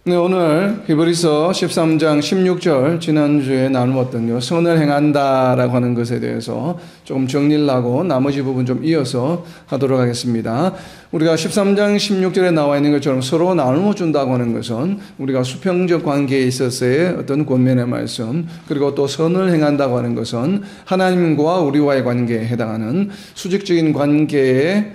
네, 오늘 히브리서 13장 16절 지난주에 나누었던 선을 행한다라고 하는 것에 대해서 조금 정리를 하고 나머지 부분 좀 이어서 하도록 하겠습니다. 우리가 13장 16절에 나와 있는 것처럼 서로 나누어 준다고 하는 것은 우리가 수평적 관계에 있어서의 어떤 권면의 말씀, 그리고 또 선을 행한다고 하는 것은 하나님과 우리와의 관계에 해당하는 수직적인 관계에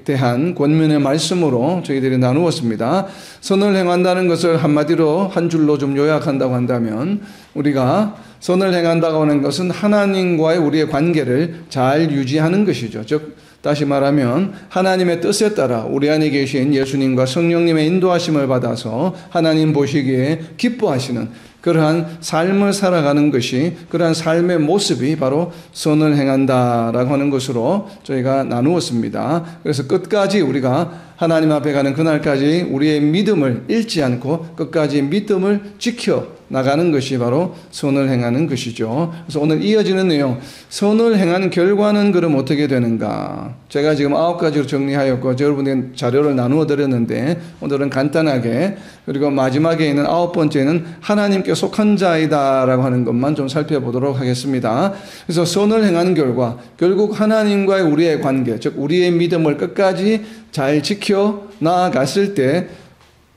대한 권면의 말씀으로 저희들이 나누었습니다. 선을 행한다는 것을 한마디로 한 줄로 좀 요약한다고 한다면, 우리가 선을 행한다고 하는 것은 하나님과의 우리의 관계를 잘 유지하는 것이죠. 즉 다시 말하면 하나님의 뜻에 따라 우리 안에 계신 예수님과 성령님의 인도하심을 받아서 하나님 보시기에 기뻐하시는 그러한 삶을 살아가는 것이, 그러한 삶의 모습이 바로 선을 행한다라고 하는 것으로 저희가 나누었습니다. 그래서 끝까지 우리가 하나님 앞에 가는 그날까지 우리의 믿음을 잃지 않고 끝까지 믿음을 지켜 나가는 것이 바로 선을 행하는 것이죠. 그래서 오늘 이어지는 내용, 선을 행한 결과는 그럼 어떻게 되는가? 제가 지금 9가지로 정리하였고 여러분에게 자료를 나누어 드렸는데, 오늘은 간단하게, 그리고 마지막에 있는 9번째는 하나님께 속한 자이다라고 하는 것만 좀 살펴보도록 하겠습니다. 그래서 선을 행하는 결과, 결국 하나님과의 우리의 관계, 즉 우리의 믿음을 끝까지 잘 지켜 나아갔을 때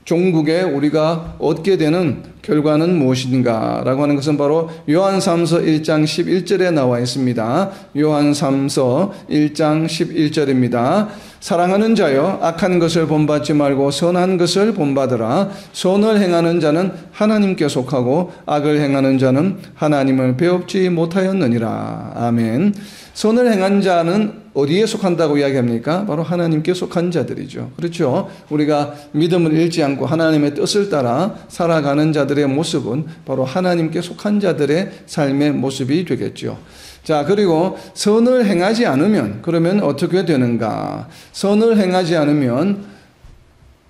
종국에 우리가 얻게 되는 결과는 무엇인가라고 하는 것은 바로 요한3서 1장 11절에 나와 있습니다. 요한3서 1장 11절입니다. 사랑하는 자여, 악한 것을 본받지 말고 선한 것을 본받으라. 선을 행하는 자는 하나님께 속하고 악을 행하는 자는 하나님을 배웁지 못하였느니라. 아멘. 선을 행한 자는 어디에 속한다고 이야기합니까? 바로 하나님께 속한 자들이죠. 그렇죠? 우리가 믿음을 잃지 않고 하나님의 뜻을 따라 살아가는 자들의 모습은 바로 하나님께 속한 자들의 삶의 모습이 되겠죠. 자, 그리고 선을 행하지 않으면 그러면 어떻게 되는가? 선을 행하지 않으면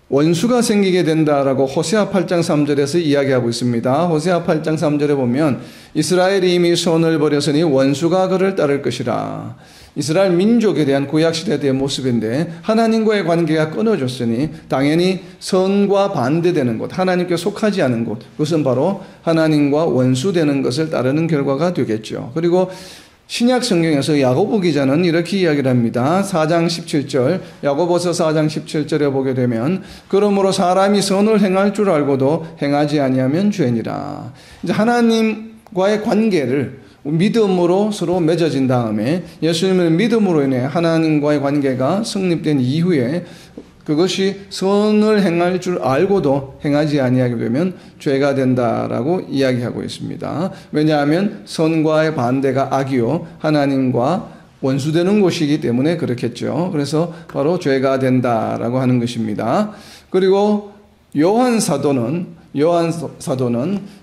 원수가 생기게 된다라고 호세아 8장 3절에서 이야기하고 있습니다. 호세아 8장 3절에 보면 이스라엘이 이미 선을 버렸으니 원수가 그를 따를 것이라. 이스라엘 민족에 대한 구약시대의 모습인데, 하나님과의 관계가 끊어졌으니 당연히 선과 반대되는 곳, 하나님께 속하지 않은 곳, 그것은 바로 하나님과 원수되는 것을 따르는 결과가 되겠죠. 그리고 신약 성경에서 야고보 기자는 이렇게 이야기를 합니다. 4장 17절, 야고보서 4장 17절에 보게 되면 그러므로 사람이 선을 행할 줄 알고도 행하지 아니하면 죄니라. 이제 하나님과의 관계를 믿음으로 서로 맺어진 다음에 예수님의 믿음으로 인해 하나님과의 관계가 성립된 이후에 그것이 선을 행할 줄 알고도 행하지 아니하게 되면 죄가 된다라고 이야기하고 있습니다. 왜냐하면 선과의 반대가 악이요 하나님과 원수되는 곳이기 때문에 그렇겠죠. 그래서 바로 죄가 된다라고 하는 것입니다. 그리고 요한 사도는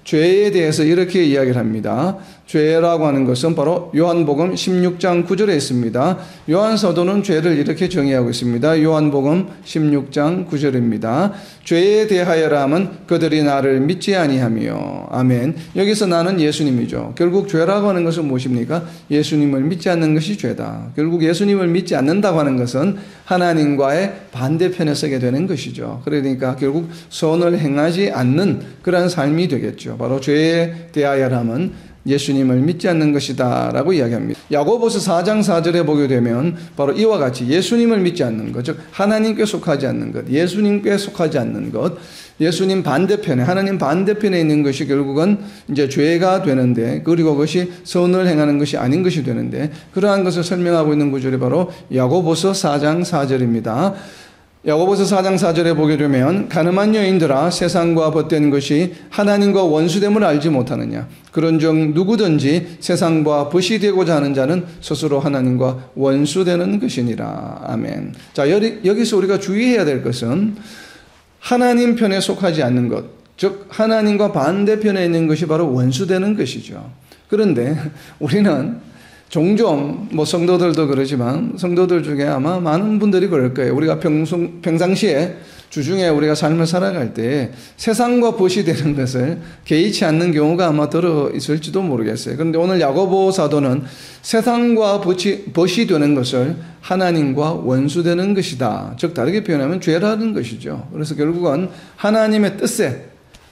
죄에 대해서 이렇게 이야기를 합니다. 죄라고 하는 것은 바로 요한복음 16장 9절에 있습니다. 요한 사도는 죄를 이렇게 정의하고 있습니다. 요한복음 16장 9절입니다. 죄에 대하여라 하면 그들이 나를 믿지 아니하며. 아멘. 여기서 나는 예수님이죠. 결국 죄라고 하는 것은 무엇입니까? 예수님을 믿지 않는 것이 죄다. 결국 예수님을 믿지 않는다고 하는 것은 하나님과의 반대편에 서게 되는 것이죠. 그러니까 결국 선을 행하지 않는 그런 삶이 되겠죠. 바로 죄에 대하여라면 예수님을 믿지 않는 것이다 라고 이야기합니다. 야고보서 4장 4절에 보게 되면 바로 이와 같이 예수님을 믿지 않는 것, 즉 하나님께 속하지 않는 것, 예수님께 속하지 않는 것, 예수님 반대편에, 하나님 반대편에 있는 것이 결국은 이제 죄가 되는데, 그리고 그것이 선을 행하는 것이 아닌 것이 되는데, 그러한 것을 설명하고 있는 구절이 바로 야고보서 4장 4절입니다. 야고보서 4장 4절에 보게 되면 가늠한 여인들아, 세상과 벗된 것이 하나님과 원수됨을 알지 못하느냐. 그런즉 누구든지 세상과 벗이 되고자 하는 자는 스스로 하나님과 원수되는 것이니라. 아멘. 자, 여기서 우리가 주의해야 될 것은 하나님 편에 속하지 않는 것, 즉 하나님과 반대편에 있는 것이 바로 원수되는 것이죠. 그런데 우리는 종종 성도들도 그러지만 성도들 중에 아마 많은 분들이 그럴 거예요. 우리가 평상시에 주중에 우리가 삶을 살아갈 때 세상과 벗이 되는 것을 개의치 않는 경우가 아마 들어 있을지도 모르겠어요. 그런데 오늘 야고보 사도는 세상과 벗이 되는 것을 하나님과 원수되는 것이다. 즉 다르게 표현하면 죄라는 것이죠. 그래서 결국은 하나님의 뜻에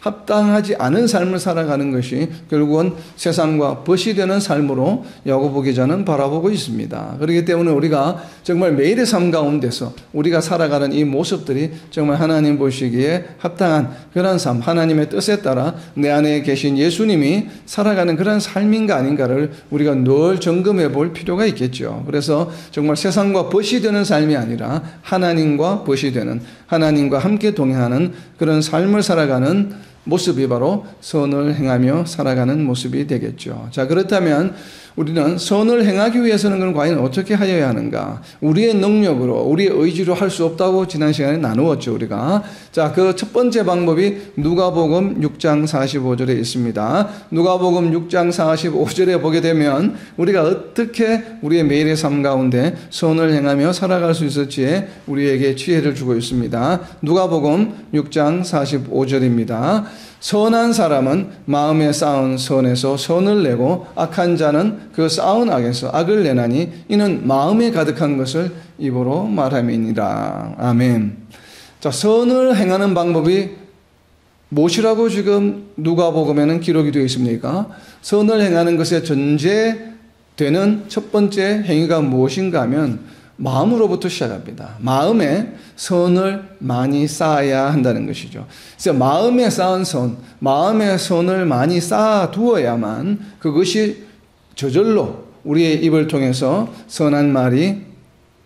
합당하지 않은 삶을 살아가는 것이 결국은 세상과 벗이 되는 삶으로 야고보 기자는 바라보고 있습니다. 그렇기 때문에 우리가 정말 매일의 삶 가운데서 우리가 살아가는 이 모습들이 정말 하나님 보시기에 합당한 그런 삶, 하나님의 뜻에 따라 내 안에 계신 예수님이 살아가는 그런 삶인가 아닌가를 우리가 늘 점검해 볼 필요가 있겠죠. 그래서 정말 세상과 벗이 되는 삶이 아니라 하나님과 벗이 되는, 하나님과 함께 동행하는 그런 삶을 살아가는 모습이 바로 선을 행하며 살아가는 모습이 되겠죠. 자, 그렇다면 우리는 선을 행하기 위해서는 그럼 과연 어떻게 하여야 하는가? 우리의 능력으로, 우리의 의지로 할 수 없다고 지난 시간에 나누었죠, 우리가. 자, 그 첫 번째 방법이 누가복음 6장 45절에 있습니다. 누가복음 6장 45절에 보게 되면 우리가 어떻게 우리의 매일의 삶 가운데 선을 행하며 살아갈 수 있을지에 우리에게 지혜를 주고 있습니다. 누가복음 6장 45절입니다. 선한 사람은 마음에 쌓은 선에서 선을 내고 악한 자는 그 쌓은 악에서 악을 내나니 이는 마음에 가득한 것을 입으로 말함이니라. 아멘. 자, 선을 행하는 방법이 무엇이라고 지금 누가복음에는 기록이 되어 있습니까? 선을 행하는 것에 전제되는 첫 번째 행위가 무엇인가 하면 마음으로부터 시작합니다. 마음에 선을 많이 쌓아야 한다는 것이죠. 그래서 마음에 쌓은 선, 마음에 선을 많이 쌓아 두어야만 그것이 저절로 우리의 입을 통해서 선한 말이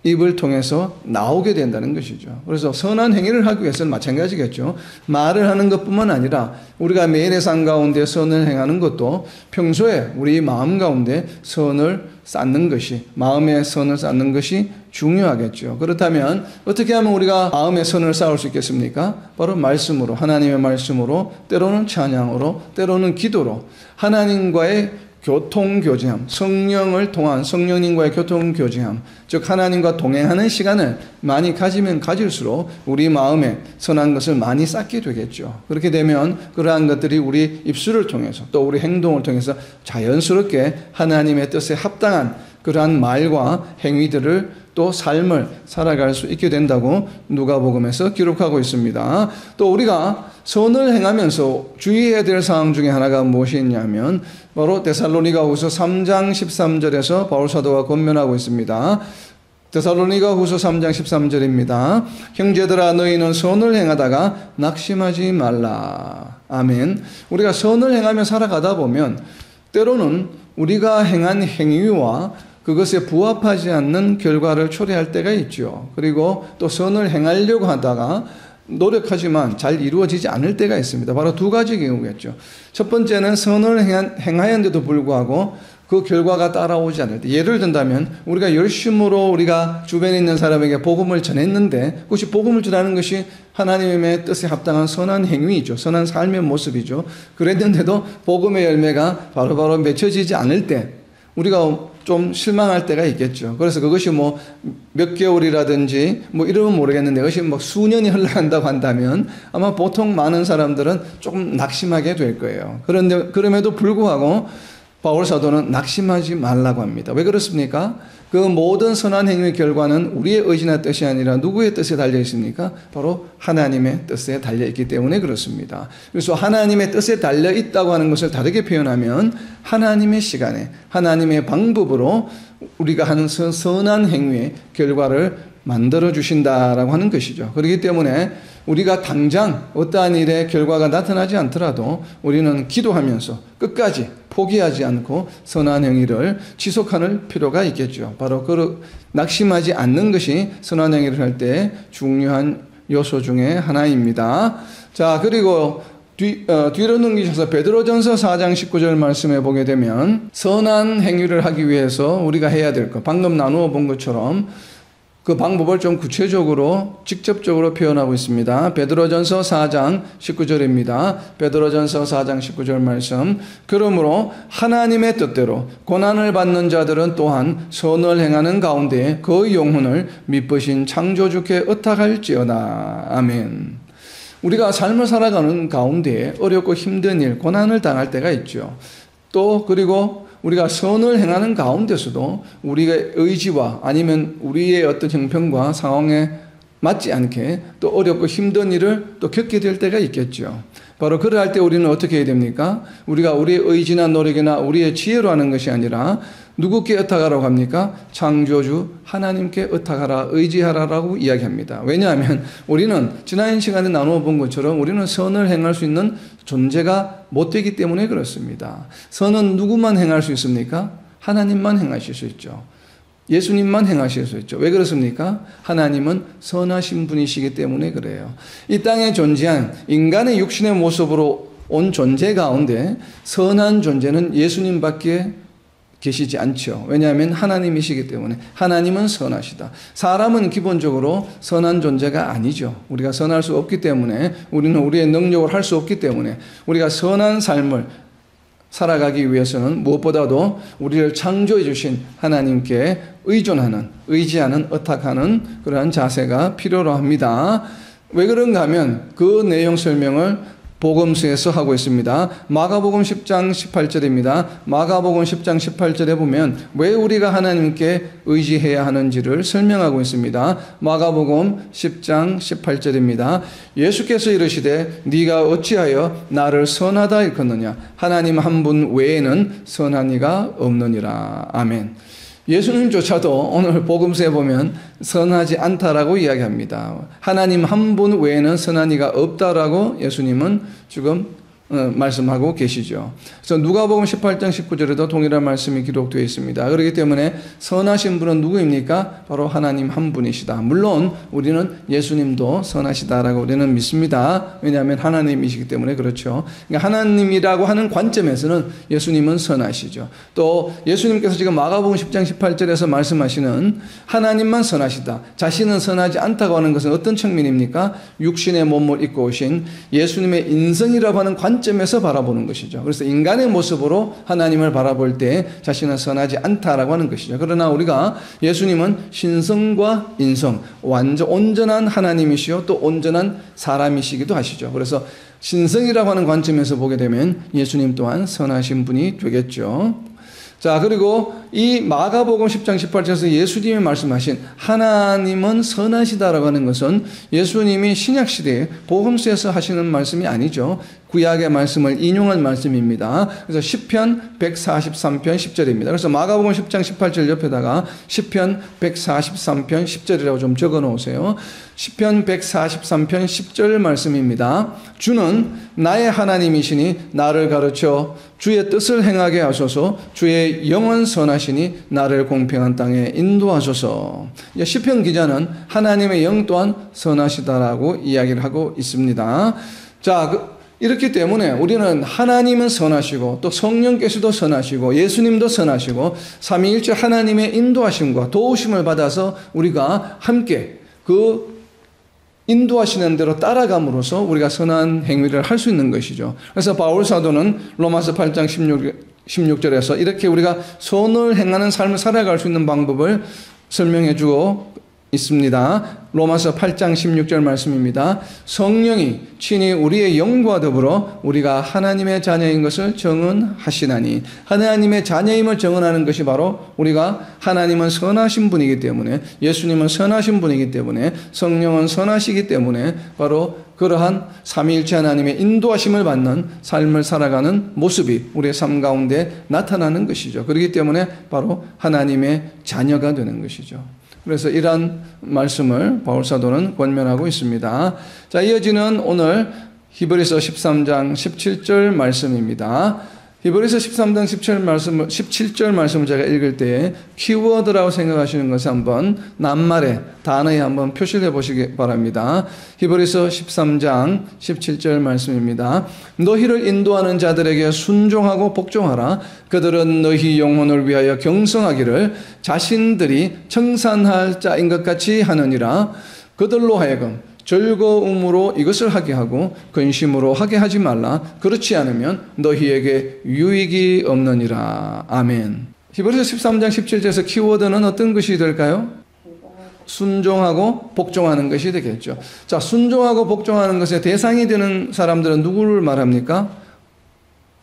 입을 통해서 나오게 된다는 것이죠. 그래서 선한 행위를 하기 위해서는 마찬가지겠죠. 말을 하는 것뿐만 아니라 우리가 매일의 삶 가운데 선을 행하는 것도 평소에 우리 마음 가운데 선을 쌓는 것이, 마음의 선을 쌓는 것이 중요하겠죠. 그렇다면 어떻게 하면 우리가 마음의 선을 쌓을 수 있겠습니까? 바로 말씀으로, 하나님의 말씀으로, 때로는 찬양으로, 때로는 기도로, 하나님과의 교통교제함, 성령을 통한 성령님과의 교통교제함, 즉 하나님과 동행하는 시간을 많이 가지면 가질수록 우리 마음에 선한 것을 많이 쌓게 되겠죠. 그렇게 되면 그러한 것들이 우리 입술을 통해서 또 우리 행동을 통해서 자연스럽게 하나님의 뜻에 합당한 그러한 말과 행위들을 또 삶을 살아갈 수 있게 된다고 누가복음에서 기록하고 있습니다. 또 우리가 선을 행하면서 주의해야 될 사항 중에 하나가 무엇이 있냐면 바로 데살로니가후서 3장 13절에서 바울 사도가 권면하고 있습니다. 데살로니가후서 3장 13절입니다. 형제들아 너희는 선을 행하다가 낙심하지 말라. 아멘. 우리가 선을 행하며 살아가다 보면 때로는 우리가 행한 행위와 그것에 부합하지 않는 결과를 초래할 때가 있죠. 그리고 또 선을 행하려고 하다가 노력하지만 잘 이루어지지 않을 때가 있습니다. 바로 두 가지 경우겠죠. 첫 번째는 선을 행하였는데도 불구하고 그 결과가 따라오지 않을 때, 예를 든다면 우리가 열심으로 우리가 주변에 있는 사람에게 복음을 전했는데 그것이 복음을 전하는 것이 하나님의 뜻에 합당한 선한 행위이죠. 선한 삶의 모습이죠. 그랬는데도 복음의 열매가 바로바로 맺혀지지 않을 때 우리가 좀 실망할 때가 있겠죠. 그래서 그것이 뭐 몇 개월이라든지 뭐 이러면 모르겠는데 그것이 뭐 수년이 흘러간다고 한다면 아마 보통 많은 사람들은 조금 낙심하게 될 거예요. 그런데 그럼에도 불구하고 바울 사도는 낙심하지 말라고 합니다. 왜 그렇습니까? 그 모든 선한 행위의 결과는 우리의 의지나 뜻이 아니라 누구의 뜻에 달려 있습니까? 바로 하나님의 뜻에 달려 있기 때문에 그렇습니다. 그래서 하나님의 뜻에 달려 있다고 하는 것을 다르게 표현하면 하나님의 시간에, 하나님의 방법으로 우리가 하는 선한 행위의 결과를 만들어 주신다라고 하는 것이죠. 그렇기 때문에 우리가 당장 어떠한 일의 결과가 나타나지 않더라도 우리는 기도하면서 끝까지 포기하지 않고 선한 행위를 지속하는 필요가 있겠죠. 바로 그 낙심하지 않는 것이 선한 행위를 할 때 중요한 요소 중에 하나입니다. 자, 그리고 뒤로 넘기셔서 베드로전서 4장 19절 말씀해 보게 되면 선한 행위를 하기 위해서 우리가 해야 될 것, 방금 나누어 본 것처럼 그 방법을 좀 구체적으로 직접적으로 표현하고 있습니다. 베드로전서 4장 19절입니다. 베드로전서 4장 19절 말씀. 그러므로 하나님의 뜻대로 고난을 받는 자들은 또한 선을 행하는 가운데 그 영혼을 미쁘신 창조주께 의탁할지어다. 아멘. 우리가 삶을 살아가는 가운데 어렵고 힘든 일, 고난을 당할 때가 있죠. 또 그리고 우리가 선을 행하는 가운데서도 우리의 의지와 아니면 우리의 어떤 형편과 상황에 맞지 않게 또 어렵고 힘든 일을 또 겪게 될 때가 있겠죠. 바로 그럴 때 우리는 어떻게 해야 됩니까? 우리가 우리의 의지나 노력이나 우리의 지혜로 하는 것이 아니라 누구께 의탁하라고 합니까? 창조주 하나님께 의탁하라, 의지하라라고 이야기합니다. 왜냐하면 우리는 지난 시간에 나누어 본 것처럼 우리는 선을 행할 수 있는 존재가 못 되기 때문에 그렇습니다. 선은 누구만 행할 수 있습니까? 하나님만 행하실 수 있죠. 예수님만 행하실 수 있죠. 왜 그렇습니까? 하나님은 선하신 분이시기 때문에 그래요. 이 땅에 존재한 인간의 육신의 모습으로 온 존재 가운데 선한 존재는 예수님밖에 계시지 않죠. 왜냐하면 하나님이시기 때문에. 하나님은 선하시다. 사람은 기본적으로 선한 존재가 아니죠. 우리가 선할 수 없기 때문에, 우리는 우리의 능력을 할 수 없기 때문에, 우리가 선한 삶을 살아가기 위해서는 무엇보다도 우리를 창조해 주신 하나님께 의존하는, 의지하는, 의탁하는 그러한 자세가 필요로 합니다. 왜 그런가 하면 그 내용 설명을 복음서에서 하고 있습니다. 마가복음 10장 18절입니다. 마가복음 10장 18절에 보면 왜 우리가 하나님께 의지해야 하는지를 설명하고 있습니다. 마가복음 10장 18절입니다. 예수께서 이르시되 네가 어찌하여 나를 선하다 일컫느냐? 하나님 한 분 외에는 선한 이가 없느니라. 아멘. 예수님조차도 오늘 복음서에 보면 선하지 않다라고 이야기합니다. 하나님 한 분 외에는 선한 이가 없다라고 예수님은 지금 말씀하고 계시죠. 그래서 누가복음 18장 19절에도 동일한 말씀이 기록되어 있습니다. 그렇기 때문에 선하신 분은 누구입니까? 바로 하나님 한 분이시다. 물론 우리는 예수님도 선하시다라고 우리는 믿습니다. 왜냐하면 하나님이시기 때문에 그렇죠. 그러니까 하나님이라고 하는 관점에서는 예수님은 선하시죠. 또 예수님께서 지금 마가복음 10장 18절에서 말씀하시는 하나님만 선하시다, 자신은 선하지 않다고 하는 것은 어떤 측면입니까? 육신의 몸을 입고 오신 예수님의 인성이라고 하는 관점에서 바라보는 것이죠. 그래서 인간의 모습으로 하나님을 바라볼 때 자신은 선하지 않다라고 하는 것이죠. 그러나 우리가 예수님은 신성과 인성, 완전 온전한 하나님이시요 또 온전한 사람이시기도 하시죠. 그래서 신성이라고 하는 관점에서 보게 되면 예수님 또한 선하신 분이 되겠죠. 자, 그리고 이 마가복음 10장 18절에서 예수님이 말씀하신 하나님은 선하시다라고 하는 것은 예수님이 신약시대에 복음서에서 하시는 말씀이 아니죠. 구약의 말씀을 인용한 말씀입니다. 그래서 시편 143편 10절입니다. 그래서 마가복음 10장 18절 옆에다가 시편 143편 10절이라고 좀 적어 놓으세요. 시편 143편 10절 말씀입니다. 주는 나의 하나님이시니 나를 가르쳐 주의 뜻을 행하게 하소서. 주의 영은 선하시니 나를 공평한 땅에 인도하소서. 시편 기자는 하나님의 영 또한 선하시다라고 이야기를 하고 있습니다. 자, 이렇기 때문에 우리는 하나님은 선하시고 또 성령께서도 선하시고 예수님도 선하시고 삼위일체 하나님의 인도하심과 도우심을 받아서 우리가 함께 그 인도하시는 대로 따라감으로써 우리가 선한 행위를 할 수 있는 것이죠. 그래서 바울 사도는 로마서 8장 16절에서 이렇게 우리가 선을 행하는 삶을 살아갈 수 있는 방법을 설명해 주고 있습니다. 로마서 8장 16절 말씀입니다. 성령이 친히 우리의 영과 더불어 우리가 하나님의 자녀인 것을 증언하시나니, 하나님의 자녀임을 증언하는 것이 바로 우리가 하나님은 선하신 분이기 때문에, 예수님은 선하신 분이기 때문에, 성령은 선하시기 때문에 바로 그러한 삼위일체 하나님의 인도하심을 받는 삶을 살아가는 모습이 우리의 삶 가운데 나타나는 것이죠. 그렇기 때문에 바로 하나님의 자녀가 되는 것이죠. 그래서 이러한 말씀을 바울 사도는 권면하고 있습니다. 자, 이어지는 오늘 히브리서 13장 17절 말씀입니다. 히브리서 13장 17절 말씀을 제가 읽을 때 키워드라고 생각하시는 것을 한번 낱말에 단어에 한번 표시를 해보시기 바랍니다. 히브리서 13장 17절 말씀입니다. 너희를 인도하는 자들에게 순종하고 복종하라. 그들은 너희 영혼을 위하여 경성하기를 자신들이 청산할 자인 것 같이 하느니라. 그들로 하여금 즐거움으로 이것을 하게 하고 근심으로 하게 하지 말라. 그렇지 않으면 너희에게 유익이 없느니라. 아멘. 히브리서 13장 17절에서 키워드는 어떤 것이 될까요? 순종하고 복종하는 것이 되겠죠. 자, 순종하고 복종하는 것의 대상이 되는 사람들은 누구를 말합니까?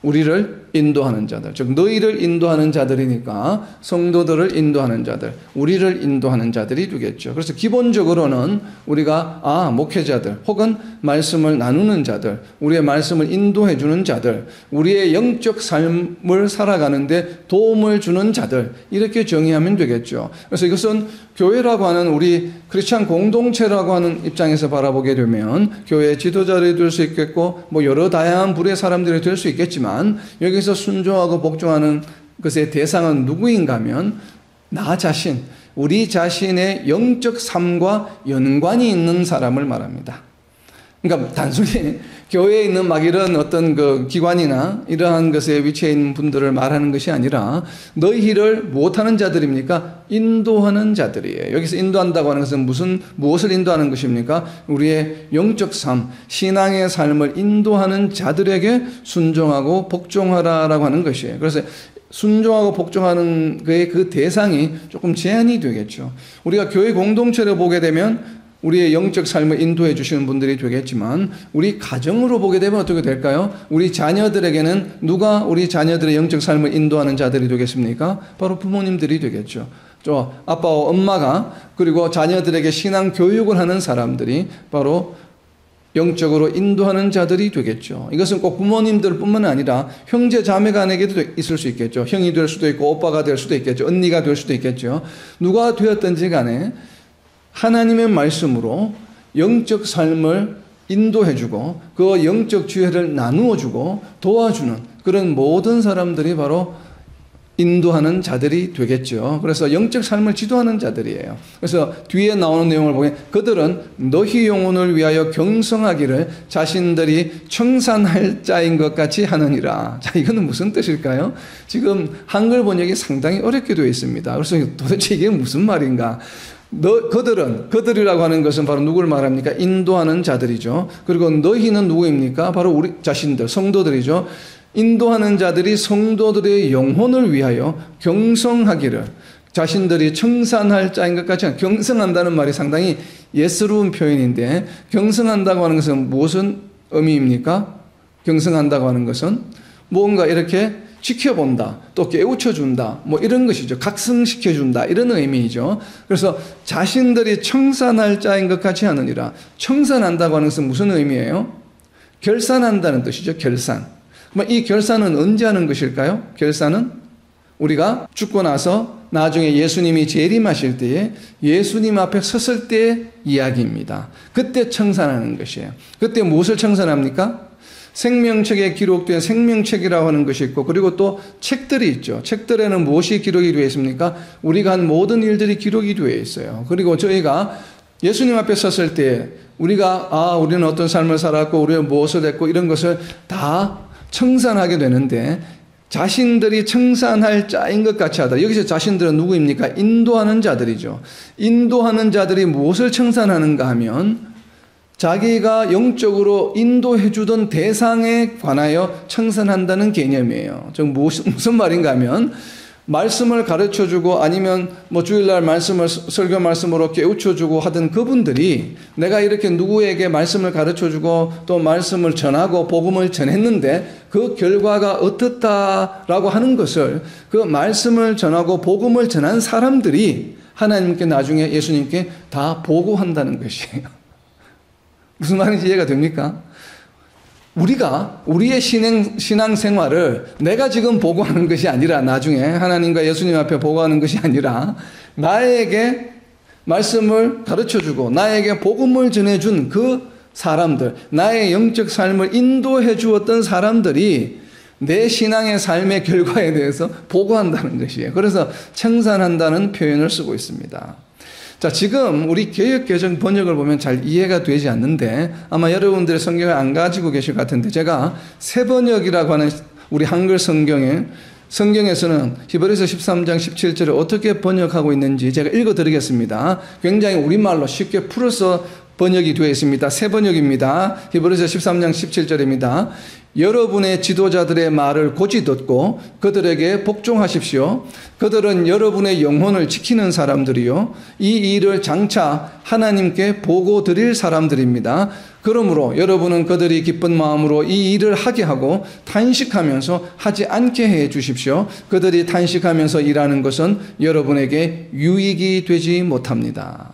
우리를 인도하는 자들, 즉 너희를 인도하는 자들이니까 성도들을 인도하는 자들, 우리를 인도하는 자들이 되겠죠. 그래서 기본적으로는 우리가 목회자들 혹은 말씀을 나누는 자들, 우리의 말씀을 인도해 주는 자들, 우리의 영적 삶을 살아가는데 도움을 주는 자들, 이렇게 정의하면 되겠죠. 그래서 이것은 교회라고 하는 우리 크리스찬 공동체라고 하는 입장에서 바라보게 되면 교회의 지도자들이 될 수 있겠고 뭐 여러 다양한 부류의 사람들이 될 수 있겠지만, 여기서 순종하고 복종하는 것의 대상은 누구인가 하면 나 자신, 우리 자신의 영적 삶과 연관이 있는 사람을 말합니다. 그러니까 단순히 교회에 있는 막 이런 어떤 그 기관이나 이러한 것에 위치해 있는 분들을 말하는 것이 아니라 너희를 무엇하는 자들입니까? 인도하는 자들이에요. 여기서 인도한다고 하는 것은 무엇을 인도하는 것입니까? 우리의 영적 삶, 신앙의 삶을 인도하는 자들에게 순종하고 복종하라라고 하는 것이에요. 그래서 순종하고 복종하는 그의 그 대상이 조금 제한이 되겠죠. 우리가 교회 공동체를 보게 되면 우리의 영적 삶을 인도해 주시는 분들이 되겠지만, 우리 가정으로 보게 되면 어떻게 될까요? 우리 자녀들에게는 누가 우리 자녀들의 영적 삶을 인도하는 자들이 되겠습니까? 바로 부모님들이 되겠죠. 아빠와 엄마가, 그리고 자녀들에게 신앙 교육을 하는 사람들이 바로 영적으로 인도하는 자들이 되겠죠. 이것은 꼭 부모님들뿐만 아니라 형제 자매 간에게도 있을 수 있겠죠. 형이 될 수도 있고 오빠가 될 수도 있겠죠. 언니가 될 수도 있겠죠. 누가 되었든지 간에 하나님의 말씀으로 영적 삶을 인도해주고 그 영적 지혜를 나누어주고 도와주는 그런 모든 사람들이 바로 인도하는 자들이 되겠죠. 그래서 영적 삶을 지도하는 자들이에요. 그래서 뒤에 나오는 내용을 보면 그들은 너희 영혼을 위하여 경성하기를 자신들이 청산할 자인 것 같이 하느니라. 자, 이거는 무슨 뜻일까요? 지금 한글 번역이 상당히 어렵게 되어 있습니다. 그래서 도대체 이게 무슨 말인가? 그들이라고 하는 것은 바로 누구를 말합니까? 인도하는 자들이죠. 그리고 너희는 누구입니까? 바로 우리 자신들, 성도들이죠. 인도하는 자들이 성도들의 영혼을 위하여 경성하기를, 자신들이 청산할 자인 것 같이, 경성한다는 말이 상당히 예스러운 표현인데, 경성한다고 하는 것은 무슨 의미입니까? 경성한다고 하는 것은 뭔가 이렇게 지켜본다, 또 깨우쳐준다, 뭐 이런 것이죠. 각성시켜준다, 이런 의미이죠. 그래서 자신들이 청산할 자인 것 같이 하느니라. 청산한다고 하는 것은 무슨 의미예요? 결산한다는 뜻이죠. 결산. 이 결산은 언제 하는 것일까요? 결산은 우리가 죽고 나서 나중에 예수님이 재림하실 때에 예수님 앞에 섰을 때의 이야기입니다. 그때 청산하는 것이에요. 그때 무엇을 청산합니까? 생명책에 기록된 생명책이라고 하는 것이 있고, 그리고 또 책들이 있죠. 책들에는 무엇이 기록이 되어 있습니까? 우리가 한 모든 일들이 기록이 되어 있어요. 그리고 저희가 예수님 앞에 섰을 때 우리는 어떤 삶을 살았고 우리는 무엇을 했고 이런 것을 다 청산하게 되는데, 자신들이 청산할 자인 것 같이 하다. 여기서 자신들은 누구입니까? 인도하는 자들이죠. 인도하는 자들이 무엇을 청산하는가 하면 자기가 영적으로 인도해 주던 대상에 관하여 청산한다는 개념이에요. 무슨 말인가 하면 말씀을 가르쳐 주고 아니면 뭐 주일날 설교 말씀으로 깨우쳐 주고 하던 그분들이 내가 이렇게 누구에게 말씀을 가르쳐 주고 또 말씀을 전하고 복음을 전했는데 그 결과가 어떻다라고 하는 것을, 그 말씀을 전하고 복음을 전한 사람들이 하나님께 나중에 예수님께 다 보고한다는 것이에요. 무슨 말인지 이해가 됩니까? 우리가 우리의 신앙 생활을 내가 지금 보고하는 것이 아니라, 나중에 하나님과 예수님 앞에 보고하는 것이 아니라, 나에게 말씀을 가르쳐주고 나에게 복음을 전해준 그 사람들, 나의 영적 삶을 인도해 주었던 사람들이 내 신앙의 삶의 결과에 대해서 보고한다는 것이에요. 그래서 청산한다는 표현을 쓰고 있습니다. 자, 지금 우리 개역개정 번역을 보면 잘 이해가 되지 않는데 아마 여러분들의 성경을 안 가지고 계실 것 같은데, 제가 새 번역이라고 하는 우리 한글 성경에서는 히브리서 13장 17절을 어떻게 번역하고 있는지 제가 읽어드리겠습니다. 굉장히 우리말로 쉽게 풀어서 번역이 되어 있습니다. 새 번역입니다. 히브리서 13장 17절입니다. 여러분의 지도자들의 말을 고지 듣고 그들에게 복종하십시오. 그들은 여러분의 영혼을 지키는 사람들이요, 이 일을 장차 하나님께 보고 드릴 사람들입니다. 그러므로 여러분은 그들이 기쁜 마음으로 이 일을 하게 하고 탄식하면서 하지 않게 해 주십시오. 그들이 탄식하면서 일하는 것은 여러분에게 유익이 되지 못합니다.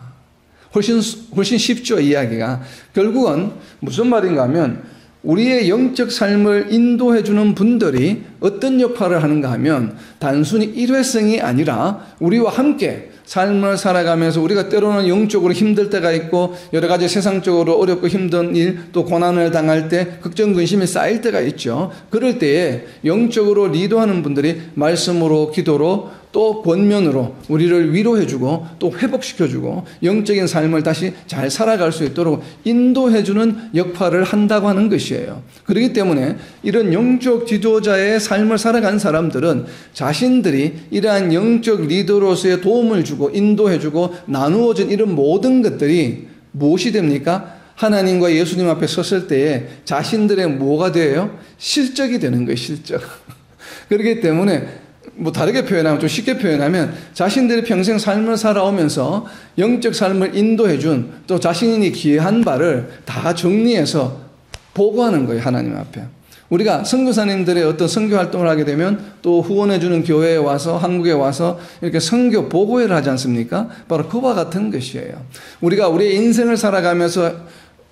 훨씬 쉽죠, 이야기가. 결국은 무슨 말인가 하면 우리의 영적 삶을 인도해 주는 분들이 어떤 역할을 하는가 하면 단순히 일회성이 아니라 우리와 함께 삶을 살아가면서 우리가 때로는 영적으로 힘들 때가 있고 여러 가지 세상적으로 어렵고 힘든 일, 또 고난을 당할 때 걱정, 근심이 쌓일 때가 있죠. 그럴 때에 영적으로 리더하는 분들이 말씀으로, 기도로, 또 권면으로 우리를 위로해주고 또 회복시켜주고 영적인 삶을 다시 잘 살아갈 수 있도록 인도해주는 역할을 한다고 하는 것이에요. 그렇기 때문에 이런 영적 지도자의 삶을 살아간 사람들은 자신들이 이러한 영적 리더로서의 도움을 주고 인도해주고 나누어진 이런 모든 것들이 무엇이 됩니까? 하나님과 예수님 앞에 섰을 때에 자신들의 뭐가 돼요? 실적이 되는 거예요, 실적. 그렇기 때문에 다르게 표현하면, 좀 쉽게 표현하면 자신들이 평생 삶을 살아오면서 영적 삶을 인도해준 또 자신이 기여한 바를 다 정리해서 보고하는 거예요, 하나님 앞에. 우리가 선교사님들의 어떤 선교 활동을 하게 되면 또 후원해주는 교회에 와서, 한국에 와서 이렇게 선교 보고회를 하지 않습니까? 바로 그와 같은 것이에요. 우리가 우리의 인생을 살아가면서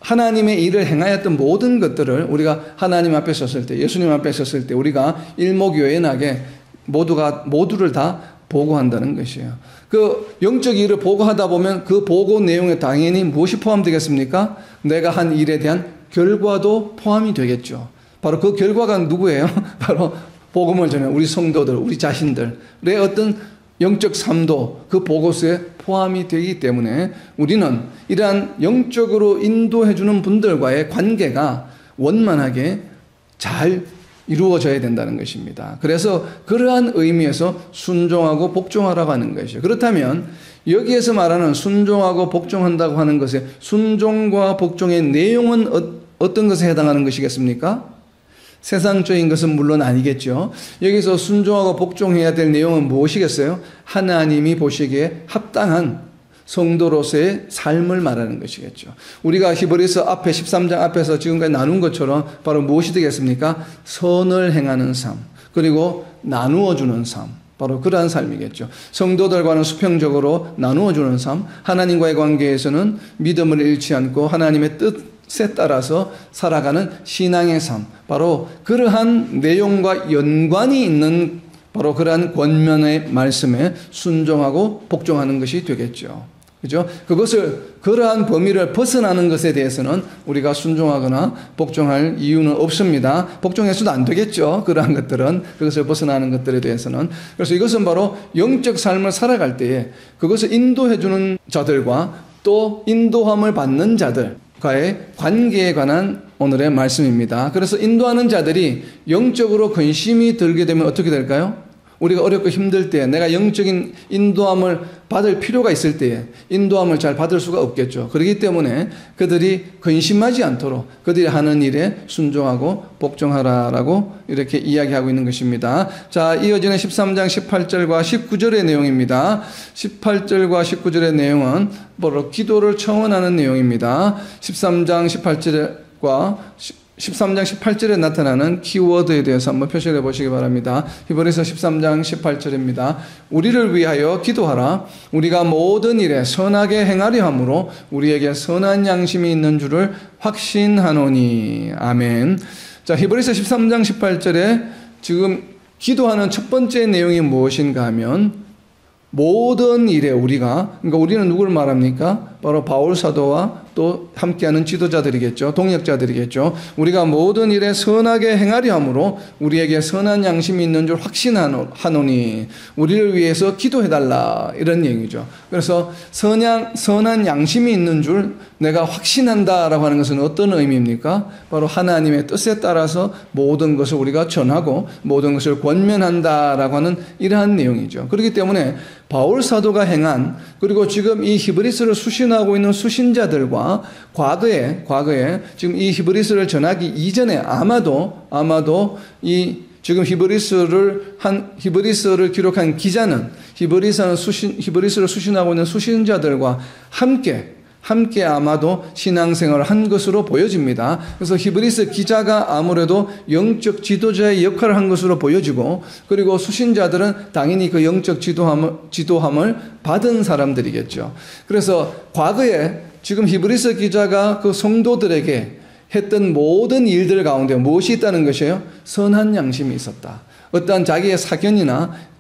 하나님의 일을 행하였던 모든 것들을 우리가 하나님 앞에 섰을 때, 예수님 앞에 섰을 때 우리가 일목요연하게 모두를 다 보고한다는 것이에요. 그 영적 일을 보고하다 보면 그 보고 내용에 당연히 무엇이 포함되겠습니까? 내가 한 일에 대한 결과도 포함이 되겠죠. 바로 그 결과가 누구예요? 바로 복음을 전하는 우리 성도들, 우리 자신들의 어떤 영적 삶도 그 보고서에 포함이 되기 때문에 우리는 이러한 영적으로 인도해주는 분들과의 관계가 원만하게 잘 이루어져야 된다는 것입니다. 그래서 그러한 의미에서 순종하고 복종하라고 하는 것이죠. 그렇다면 여기에서 말하는 순종하고 복종한다고 하는 것의 순종과 복종의 내용은 어떤 것에 해당하는 것이겠습니까? 세상적인 것은 물론 아니겠죠. 여기서 순종하고 복종해야 될 내용은 무엇이겠어요? 하나님이 보시기에 합당한 성도로서의 삶을 말하는 것이겠죠. 우리가 히브리서 앞에 13장 앞에서 지금까지 나눈 것처럼 바로 무엇이 되겠습니까? 선을 행하는 삶, 그리고 나누어 주는 삶, 바로 그러한 삶이겠죠. 성도들과는 수평적으로 나누어 주는 삶, 하나님과의 관계에서는 믿음을 잃지 않고 하나님의 뜻에 따라서 살아가는 신앙의 삶, 바로 그러한 내용과 연관이 있는 바로 그러한 권면의 말씀에 순종하고 복종하는 것이 되겠죠. 그죠? 그러한 범위를 벗어나는 것에 대해서는 우리가 순종하거나 복종할 이유는 없습니다. 복종해서도 안 되겠죠. 그러한 것들은, 그것을 벗어나는 것들에 대해서는. 그래서 이것은 바로 영적 삶을 살아갈 때에 그것을 인도해주는 자들과 또 인도함을 받는 자들과의 관계에 관한 오늘의 말씀입니다. 그래서 인도하는 자들이 영적으로 근심이 들게 되면 어떻게 될까요? 우리가 어렵고 힘들 때 내가 영적인 인도함을 받을 필요가 있을 때에 인도함을 잘 받을 수가 없겠죠. 그렇기 때문에 그들이 근심하지 않도록 그들이 하는 일에 순종하고 복종하라라고 이렇게 이야기하고 있는 것입니다. 자, 이어지는 13장 18절과 19절의 내용입니다. 18절과 19절의 내용은 바로 기도를 청원하는 내용입니다. 13장 18절에 나타나는 키워드에 대해서 한번 표시해 보시기 바랍니다. 히브리서 13장 18절입니다. 우리를 위하여 기도하라. 우리가 모든 일에 선하게 행하려 함으로 우리에게 선한 양심이 있는 줄을 확신하노니. 아멘. 자, 히브리서 13장 18절에 지금 기도하는 첫 번째 내용이 무엇인가 하면 모든 일에 그러니까 우리는 누구를 말합니까? 바로 바울 사도와 또 함께하는 지도자들이겠죠. 동역자들이겠죠. 우리가 모든 일에 선하게 행하려 함으로 우리에게 선한 양심이 있는 줄 확신하노니. 우리를 위해서 기도해달라, 이런 얘기죠. 그래서 선한 양심이 있는 줄 내가 확신한다라고 하는 것은 어떤 의미입니까? 바로 하나님의 뜻에 따라서 모든 것을 우리가 전하고 모든 것을 권면한다라고 하는 이러한 내용이죠. 그렇기 때문에 바울 사도가 행한, 그리고 지금 이 히브리서를 수신하고 수신하고 있는 수신자들과 과거에 지금 이 히브리서를 전하기 이전에 아마도 이 지금 히브리서를 기록한 기자는 히브리서를 수신하고 있는 수신자들과 함께 아마도 신앙생활을 한 것으로 보여집니다. 그래서 히브리서 기자가 아무래도 영적 지도자의 역할을 한 것으로 보여지고, 그리고 수신자들은 당연히 그 영적 지도함을 받은 사람들이겠죠. 그래서 과거에 지금 히브리서 기자가 그 성도들에게 했던 모든 일들 가운데 무엇이 있다는 것이에요? 선한 양심이 있었다. 어떠한 자기의 사견이나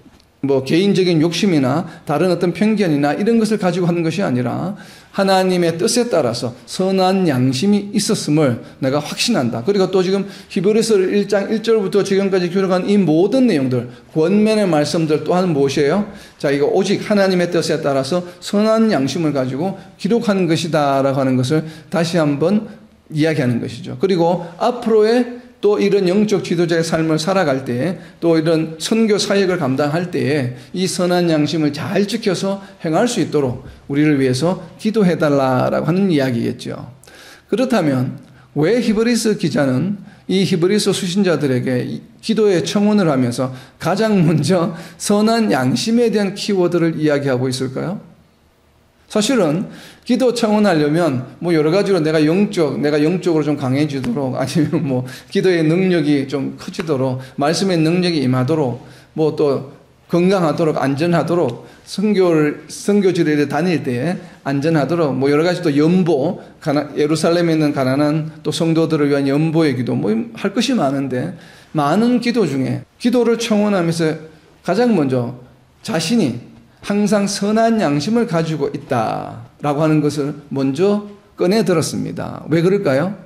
개인적인 욕심이나 다른 어떤 편견이나 이런 것을 가지고 하는 것이 아니라 하나님의 뜻에 따라서 선한 양심이 있었음을 내가 확신한다. 그리고 또 지금 히브리서 1장 1절부터 지금까지 기록한 이 모든 내용들, 권면의 말씀들 또한 무엇이에요? 자, 이거 오직 하나님의 뜻에 따라서 선한 양심을 가지고 기록한 것이다라고 하는 것을 다시 한번 이야기하는 것이죠. 그리고 앞으로의 또 이런 영적 지도자의 삶을 살아갈 때에, 또 이런 선교 사역을 감당할 때에 이 선한 양심을 잘 지켜서 행할 수 있도록 우리를 위해서 기도해달라고 하는 이야기겠죠. 그렇다면 왜 히브리서 기자는 이 히브리서 수신자들에게 기도의 청원을 하면서 가장 먼저 선한 양심에 대한 키워드를 이야기하고 있을까요? 사실은 기도 청원하려면 여러 가지로 내가 영적으로 좀 강해지도록, 아니면 기도의 능력이 좀 커지도록, 말씀의 능력이 임하도록, 또 건강하도록, 안전하도록, 선교지를 다닐 때에 안전하도록, 여러 가지 또 연보, 예루살렘에 있는 가난한 또 성도들을 위한 연보의 기도, 할 것이 많은데, 많은 기도 중에 기도를 청원하면서 가장 먼저 자신이 항상 선한 양심을 가지고 있다라고 하는 것을 먼저 꺼내 들었습니다. 왜 그럴까요?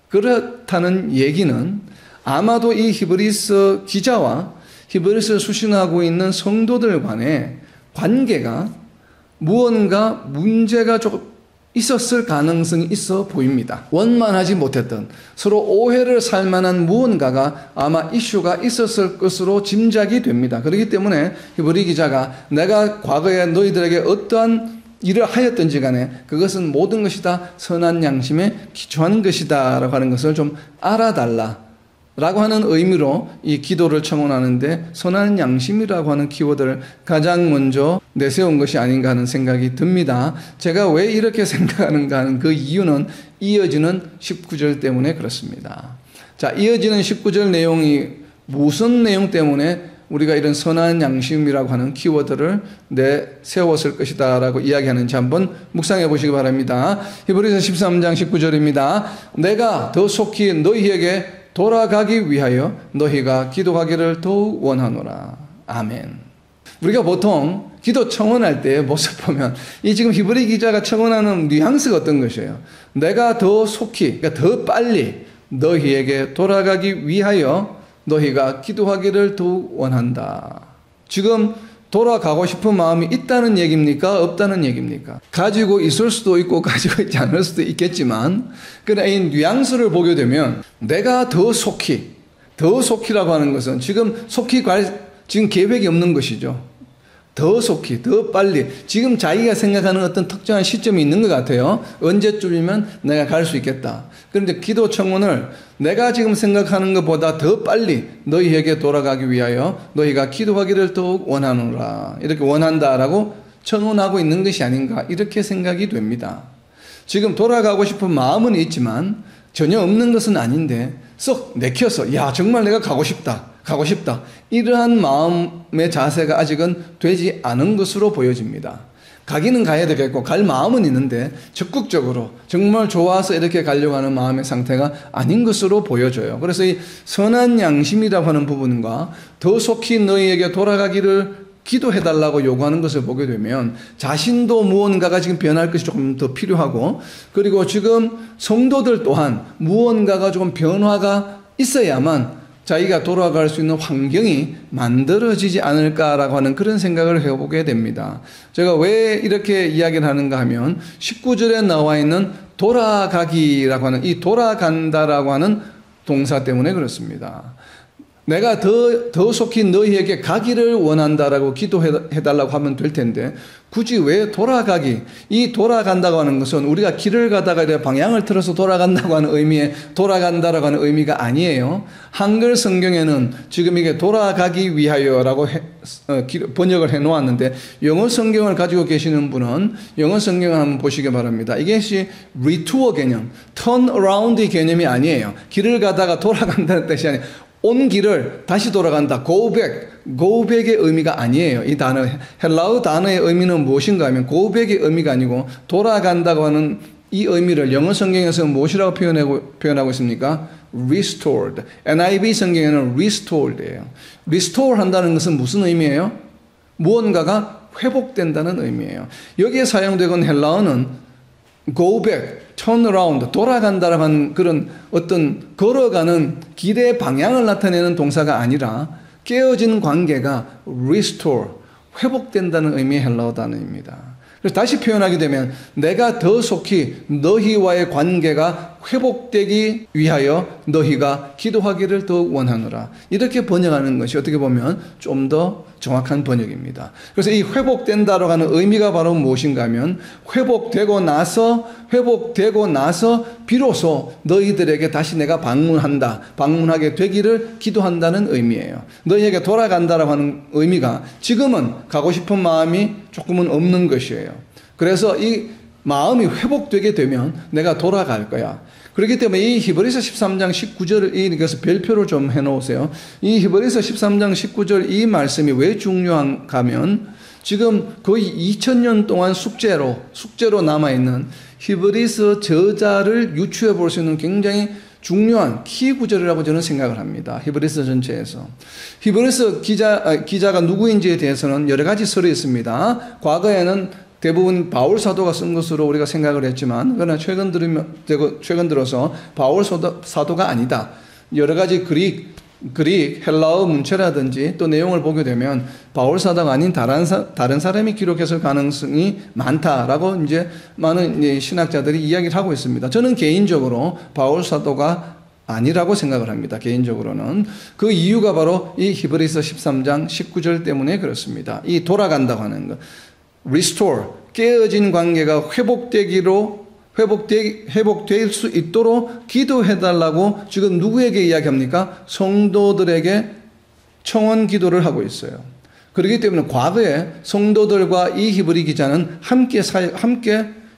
그렇다는 얘기는 아마도 이 히브리서 기자와 히브리서를 수신하고 있는 성도들 간의 관계가 무언가 문제가 조금 있었을 가능성이 있어 보입니다. 원만하지 못했던, 서로 오해를 살 만한 무언가가 아마 이슈가 있었을 것으로 짐작이 됩니다. 그렇기 때문에 히브리 기자가 내가 과거에 너희들에게 어떠한 일을 하였든지 간에 그것은 모든 것이 다 선한 양심에 기초하는 것이다 라고 하는 것을 좀 알아달라 라고 하는 의미로 이 기도를 청원하는데 선한 양심이라고 하는 키워드를 가장 먼저 내세운 것이 아닌가 하는 생각이 듭니다. 제가 왜 이렇게 생각하는가 하는 그 이유는 이어지는 19절 때문에 그렇습니다. 자, 이어지는 19절 내용이 무슨 내용 때문에 우리가 이런 선한 양심이라고 하는 키워드를 내세웠을 것이다 라고 이야기하는지 한번 묵상해 보시기 바랍니다. 히브리서 13장 19절입니다. 내가 더 속히 너희에게 돌아가기 위하여 너희가 기도하기를 더욱 원하노라. 아멘. 우리가 보통 기도 청원할 때 모습 보면 이 지금 히브리 기자가 청원하는 뉘앙스가 어떤 것이에요? 내가 더 속히, 그러니까 더 빨리 너희에게 돌아가기 위하여 너희가 기도하기를 더욱 원한다. 지금 돌아가고 싶은 마음이 있다는 얘기입니까? 없다는 얘기입니까? 가지고 있을 수도 있고 가지고 있지 않을 수도 있겠지만, 그러나 이 뉘앙스를 보게 되면 내가 더 속히라고 하는 것은 지금 지금 계획이 없는 것이죠. 더 속히, 더 빨리, 지금 자기가 생각하는 어떤 특정한 시점이 있는 것 같아요. 언제쯤이면 내가 갈 수 있겠다. 그런데 기도 청원을 내가 지금 생각하는 것보다 더 빨리 너희에게 돌아가기 위하여 너희가 기도하기를 더욱 원하노라. 이렇게 원한다라고 청원하고 있는 것이 아닌가, 이렇게 생각이 됩니다. 지금 돌아가고 싶은 마음은 있지만 전혀 없는 것은 아닌데 썩 내켜서 야, 정말 내가 가고 싶다. 이러한 마음의 자세가 아직은 되지 않은 것으로 보여집니다. 가기는 가야 되겠고 갈 마음은 있는데 적극적으로 정말 좋아서 이렇게 가려고 하는 마음의 상태가 아닌 것으로 보여져요. 그래서 이 선한 양심이라고 하는 부분과 더 속히 너희에게 돌아가기를 기도해달라고 요구하는 것을 보게 되면 자신도 무언가가 지금 변할 것이 조금 더 필요하고, 그리고 지금 성도들 또한 무언가가 조금 변화가 있어야만 자기가 돌아갈 수 있는 환경이 만들어지지 않을까라고 하는 그런 생각을 해보게 됩니다. 제가 왜 이렇게 이야기를 하는가 하면 19절에 나와 있는 돌아가기라고 하는 이 돌아간다라고 하는 동사 때문에 그렇습니다. 내가 더 속히 너희에게 가기를 원한다라고 기도해달라고 하면 될 텐데 굳이 왜 돌아가기? 이 돌아간다고 하는 것은 우리가 길을 가다가 방향을 틀어서 돌아간다고 하는 의미의 돌아간다라고 하는 의미가 아니에요. 한글 성경에는 지금 이게 돌아가기 위하여라고 번역을 해 놓았는데 영어 성경을 가지고 계시는 분은 영어 성경을 한번 보시기 바랍니다. 이것이 retour 개념, turn around의 개념이 아니에요. 길을 가다가 돌아간다는 뜻이 아니에요. 온 길을 다시 돌아간다. go back의 의미가 아니에요. 이 단어, 헬라어 단어의 의미는 무엇인가 하면 go back의 의미가 아니고 돌아간다고 하는 이 의미를 영어 성경에서 무엇이라고 표현하고 있습니까? restored. NIV 성경에는 restored예요. restore 한다는 것은 무슨 의미예요? 무언가가 회복된다는 의미예요. 여기에 사용되건 헬라어는 go back, turn around, 돌아간다라고 하는 그런 어떤 걸어가는 길의 방향을 나타내는 동사가 아니라 깨어진 관계가 restore, 회복된다는 의미의 헬라어 단어입니다. 그래서 다시 표현하게 되면 내가 더 속히 너희와의 관계가 회복되기 위하여 너희가 기도하기를 더 원하노라. 이렇게 번역하는 것이 어떻게 보면 좀 더 정확한 번역입니다. 그래서 이 회복된다라고 하는 의미가 바로 무엇인가 하면 회복되고 나서 비로소 너희들에게 다시 내가 방문하게 되기를 기도한다는 의미예요. 너희에게 돌아간다라고 하는 의미가 지금은 가고 싶은 마음이 조금은 없는 것이에요. 그래서 이 마음이 회복되게 되면 내가 돌아갈 거야. 그렇기 때문에 이 히브리서 13장 19절을 이것을 별표를 좀 해놓으세요. 이 히브리서 13장 19절 이 말씀이 왜 중요한가 하면 지금 거의 2000년 동안 숙제로 남아있는 히브리서 저자를 유추해 볼 수 있는 굉장히 중요한 키 구절이라고 저는 생각을 합니다. 히브리서 전체에서. 히브리서 기자가 누구인지에 대해서는 여러 가지 설이 있습니다. 과거에는 대부분 바울 사도가 쓴 것으로 우리가 생각을 했지만 그러나 최근 들어서 바울 사도가 아니다. 여러 가지 그릭, 헬라어 문체라든지 또 내용을 보게 되면 바울 사도가 아닌 다른 사람이 기록했을 가능성이 많다라고 이제 많은 신학자들이 이야기를 하고 있습니다. 저는 개인적으로 바울 사도가 아니라고 생각을 합니다. 개인적으로는. 그 이유가 바로 이 히브리서 13장 19절 때문에 그렇습니다. 이 돌아간다고 하는 것. restore, 깨어진 관계가 회복될 수 있도록 기도해달라고 지금 누구에게 이야기합니까? 성도들에게 청원 기도를 하고 있어요. 그렇기 때문에 과거에 성도들과 이 히브리 기자는 함께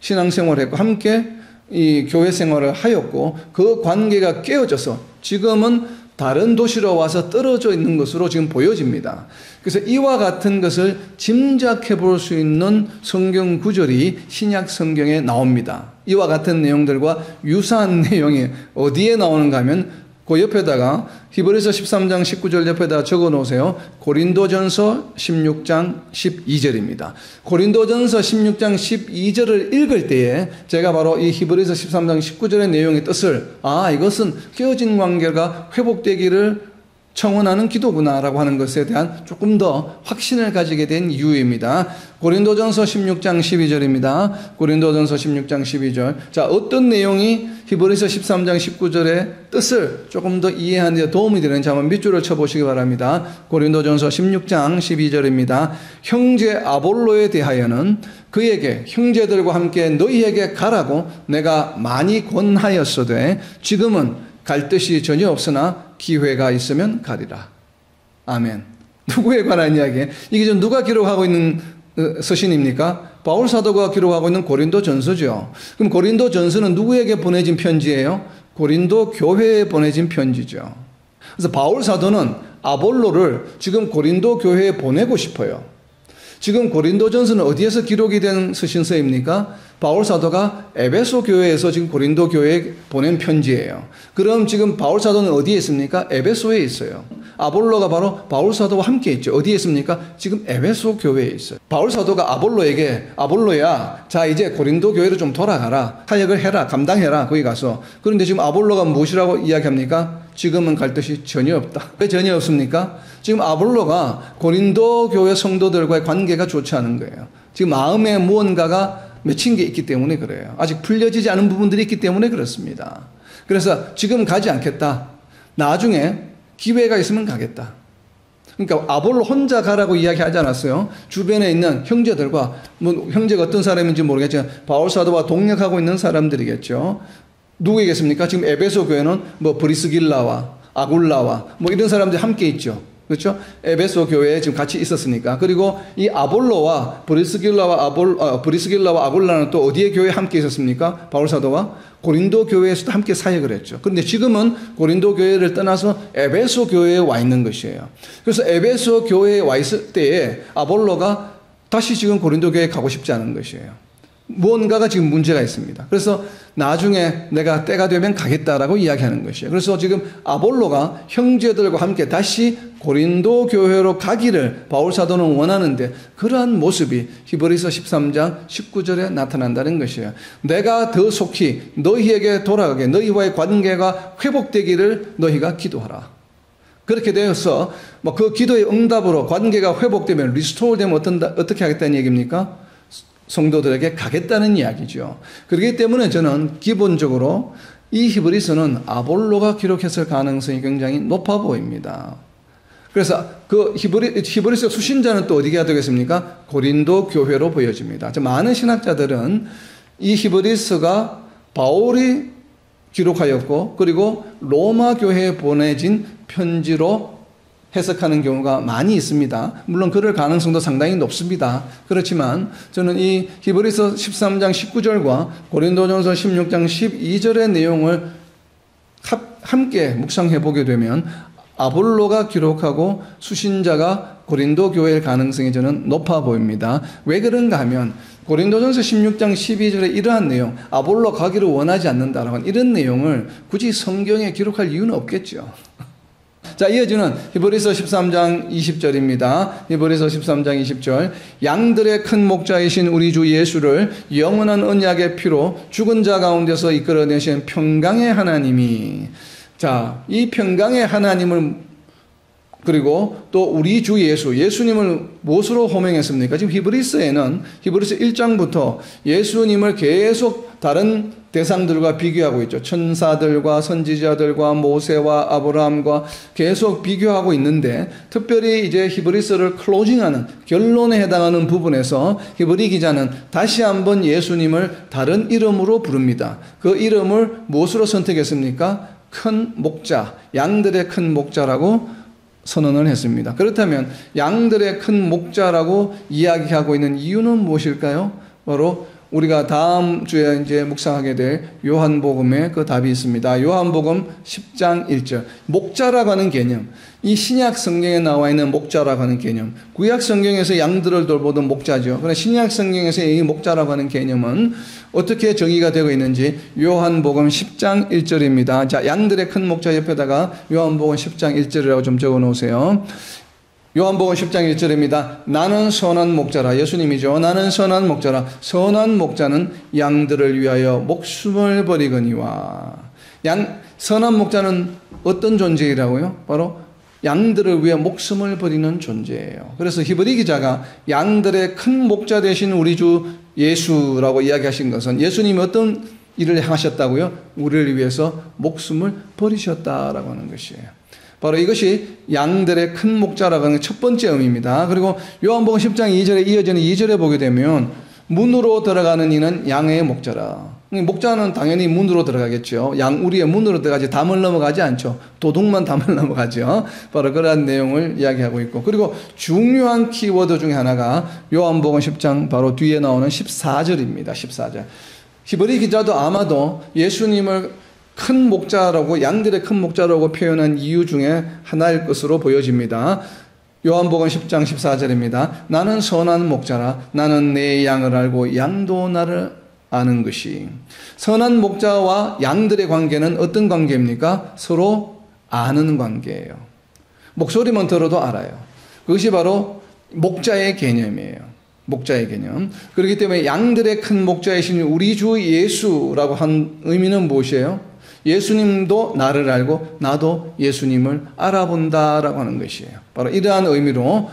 신앙생활을 했고 함께 이 교회 생활을 하였고 그 관계가 깨어져서 지금은 다른 도시로 와서 떨어져 있는 것으로 지금 보여집니다. 그래서 이와 같은 것을 짐작해 볼 수 있는 성경 구절이 신약 성경에 나옵니다. 이와 같은 내용들과 유사한 내용이 어디에 나오는가 하면 그 옆에다가 히브리서 13장 19절 옆에다 적어 놓으세요. 고린도전서 16장 12절입니다. 고린도전서 16장 12절을 읽을 때에 제가 바로 이 히브리서 13장 19절의 내용의 뜻을 이것은 깨어진 관계가 회복되기를 청원하는 기도구나라고 하는 것에 대한 조금 더 확신을 가지게 된 이유입니다. 고린도전서 16장 12절입니다. 고린도전서 16장 12절. 자, 어떤 내용이 히브리서 13장 19절의 뜻을 조금 더 이해하는 데 도움이 되는지 한번 밑줄을 쳐보시기 바랍니다. 고린도전서 16장 12절입니다. 형제 아볼로에 대하여는 그에게 형제들과 함께 너희에게 가라고 내가 많이 권하였으되 지금은 갈 뜻이 전혀 없으나 기회가 있으면 가리라. 아멘. 누구에 관한 이야기예요? 이게 지금 누가 기록하고 있는 서신입니까? 바울 사도가 기록하고 있는 고린도 전서죠. 그럼 고린도 전서는 누구에게 보내진 편지예요? 고린도 교회에 보내진 편지죠. 그래서 바울 사도는 아볼로를 지금 고린도 교회에 보내고 싶어요. 지금 고린도전서는 어디에서 기록이 된 서신서입니까? 바울 사도가 에베소 교회에서 지금 고린도 교회에 보낸 편지예요. 그럼 지금 바울 사도는 어디에 있습니까? 에베소에 있어요. 아볼로가 바로 바울 사도와 함께 있죠. 어디에 있습니까? 지금 에베소 교회에 있어요. 바울 사도가 아볼로에게 아볼로야, 자 이제 고린도 교회로 좀 돌아가라. 사역을 해라. 감당해라. 거기 가서. 그런데 지금 아볼로가 무엇이라고 이야기합니까? 지금은 갈 뜻이 전혀 없다. 왜 전혀 없습니까? 지금 아볼로가 고린도 교회 성도들과의 관계가 좋지 않은 거예요. 지금 마음에 무언가가 맺힌 게 있기 때문에 그래요. 아직 풀려지지 않은 부분들이 있기 때문에 그렇습니다. 그래서 지금 가지 않겠다. 나중에 기회가 있으면 가겠다. 그러니까 아볼로 혼자 가라고 이야기하지 않았어요. 주변에 있는 형제들과, 뭐 형제가 어떤 사람인지 모르겠지만 바울 사도와 동역하고 있는 사람들이겠죠. 누구이겠습니까? 지금 에베소 교회는 뭐 브리스길라와 아굴라와 뭐 이런 사람들이 함께 있죠. 그렇죠? 에베소 교회에 지금 같이 있었으니까. 그리고 이 아볼로와 브리스길라와 아굴라는 또 어디에 교회에 함께 있었습니까? 바울 사도와 고린도 교회에서도 함께 사역을 했죠. 그런데 지금은 고린도 교회를 떠나서 에베소 교회에 와 있는 것이에요. 그래서 에베소 교회에 와 있을 때에 아볼로가 다시 지금 고린도 교회에 가고 싶지 않은 것이에요. 무언가가 지금 문제가 있습니다. 그래서 나중에 내가 때가 되면 가겠다라고 이야기하는 것이에요. 그래서 지금 아볼로가 형제들과 함께 다시 고린도 교회로 가기를 바울 사도는 원하는데 그러한 모습이 히브리서 13장 19절에 나타난다는 것이에요. 내가 더 속히 너희에게 돌아가게 너희와의 관계가 회복되기를 너희가 기도하라. 그렇게 되어서 그 기도의 응답으로 관계가 회복되면 리스토어 되면 어떻게 하겠다는 얘기입니까? 성도들에게 가겠다는 이야기죠. 그렇기 때문에 저는 기본적으로 이 히브리서는 아볼로가 기록했을 가능성이 굉장히 높아 보입니다. 그래서 그 히브리서 수신자는 또 어디가 되겠습니까? 고린도 교회로 보여집니다. 많은 신학자들은 이 히브리서가 바울이 기록하였고 그리고 로마 교회에 보내진 편지로 해석하는 경우가 많이 있습니다. 물론 그럴 가능성도 상당히 높습니다. 그렇지만 저는 이 히브리서 13장 19절과 고린도전서 16장 12절의 내용을 함께 묵상해 보게 되면 아볼로가 기록하고 수신자가 고린도 교회일 가능성이 저는 높아 보입니다. 왜 그런가 하면 고린도전서 16장 12절에 이러한 내용, 아볼로 가기를 원하지 않는다라고 하는 이런 내용을 굳이 성경에 기록할 이유는 없겠죠. 자, 이어지는 히브리서 13장 20절입니다. 히브리서 13장 20절. 양들의 큰 목자이신 우리 주 예수를 영원한 언약의 피로 죽은 자 가운데서 이끌어내신 평강의 하나님이, 자, 이 평강의 하나님을 그리고 또 우리 주 예수님을 무엇으로 호명했습니까? 지금 히브리서에는 히브리서 1장부터 예수님을 계속 다른 대상들과 비교하고 있죠. 천사들과 선지자들과 모세와 아브라함과 계속 비교하고 있는데 특별히 이제 히브리서를 클로징하는 결론에 해당하는 부분에서 히브리 기자는 다시 한번 예수님을 다른 이름으로 부릅니다. 그 이름을 무엇으로 선택했습니까? 큰 목자, 양들의 큰 목자라고 선언을 했습니다. 그렇다면 양들의 큰 목자라고 이야기하고 있는 이유는 무엇일까요? 바로 우리가 다음 주에 이제 묵상하게 될 요한복음에 그 답이 있습니다. 요한복음 10장 1절. 목자라고 하는 개념. 이 신약 성경에 나와 있는 목자라고 하는 개념. 구약 성경에서 양들을 돌보던 목자죠. 그러나 신약 성경에서 이 목자라고 하는 개념은 어떻게 정의가 되고 있는지 요한복음 10장 1절입니다. 자, 양들의 큰 목자 옆에다가 요한복음 10장 1절이라고 좀 적어 놓으세요. 요한복음 10장 1절입니다. 나는 선한 목자라. 예수님이죠. 나는 선한 목자라. 선한 목자는 양들을 위하여 목숨을 버리거니와. 선한 목자는 어떤 존재이라고요? 바로 양들을 위해 목숨을 버리는 존재예요. 그래서 히브리 기자가 양들의 큰 목자 되신 우리 주 예수라고 이야기하신 것은 예수님이 어떤 일을 하셨다고요? 우리를 위해서 목숨을 버리셨다라고 하는 것이에요. 바로 이것이 양들의 큰 목자라고 하는 첫 번째 의미입니다. 그리고 요한복음 10장 2절에 이어지는 2절에 보게 되면 문으로 들어가는 이는 양의 목자라. 목자는 당연히 문으로 들어가겠죠. 양우리의 문으로 들어가지 담을 넘어가지 않죠. 도둑만 담을 넘어가죠. 바로 그러한 내용을 이야기하고 있고, 그리고 중요한 키워드 중에 하나가 요한복음 10장 바로 뒤에 나오는 14절입니다. 14절. 히브리 기자도 아마도 예수님을 큰 목자라고, 양들의 큰 목자라고 표현한 이유 중에 하나일 것으로 보여집니다. 요한복음 10장 14절입니다. 나는 선한 목자라. 나는 내 양을 알고 양도 나를 아는 것이. 선한 목자와 양들의 관계는 어떤 관계입니까? 서로 아는 관계예요. 목소리만 들어도 알아요. 그것이 바로 목자의 개념이에요. 목자의 개념. 그렇기 때문에 양들의 큰 목자이신 우리 주 예수라고 한 의미는 무엇이에요? 예수님도 나를 알고 나도 예수님을 알아본다라고 하는 것이에요. 바로 이러한 의미로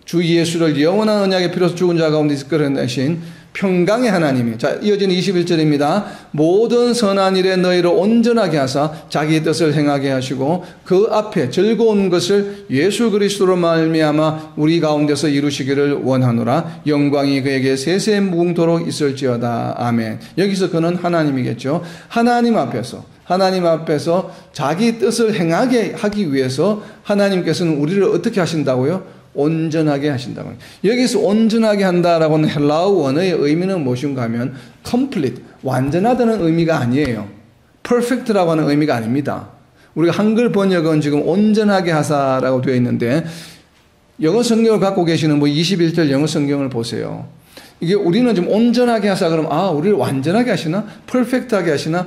주 예수를 영원한 언약의 피로서 죽은 자 가운데 이끌어내신 평강의 하나님이. 자, 이어지는 21절입니다. 모든 선한 일에 너희를 온전하게 하사 자기 뜻을 행하게 하시고 그 앞에 즐거운 것을 예수 그리스도로 말미암아 우리 가운데서 이루시기를 원하노라. 영광이 그에게 세세 무궁토록 있을지어다. 아멘. 여기서 그는 하나님이겠죠. 하나님 앞에서 자기 뜻을 행하게 하기 위해서 하나님께서는 우리를 어떻게 하신다고요? 온전하게 하신다고. 여기서 온전하게 한다라고 하는 헬라어 원어의 의미는 무엇인가 하면 complete, 완전하다는 의미가 아니에요. perfect라고 하는 의미가 아닙니다. 우리가 한글 번역은 지금 온전하게 하사라고 되어 있는데 영어 성경을 갖고 계시는 21절 영어 성경을 보세요. 이게 우리는 좀 온전하게 하사 그러면 우리를 완전하게 하시나? 퍼펙트하게 하시나?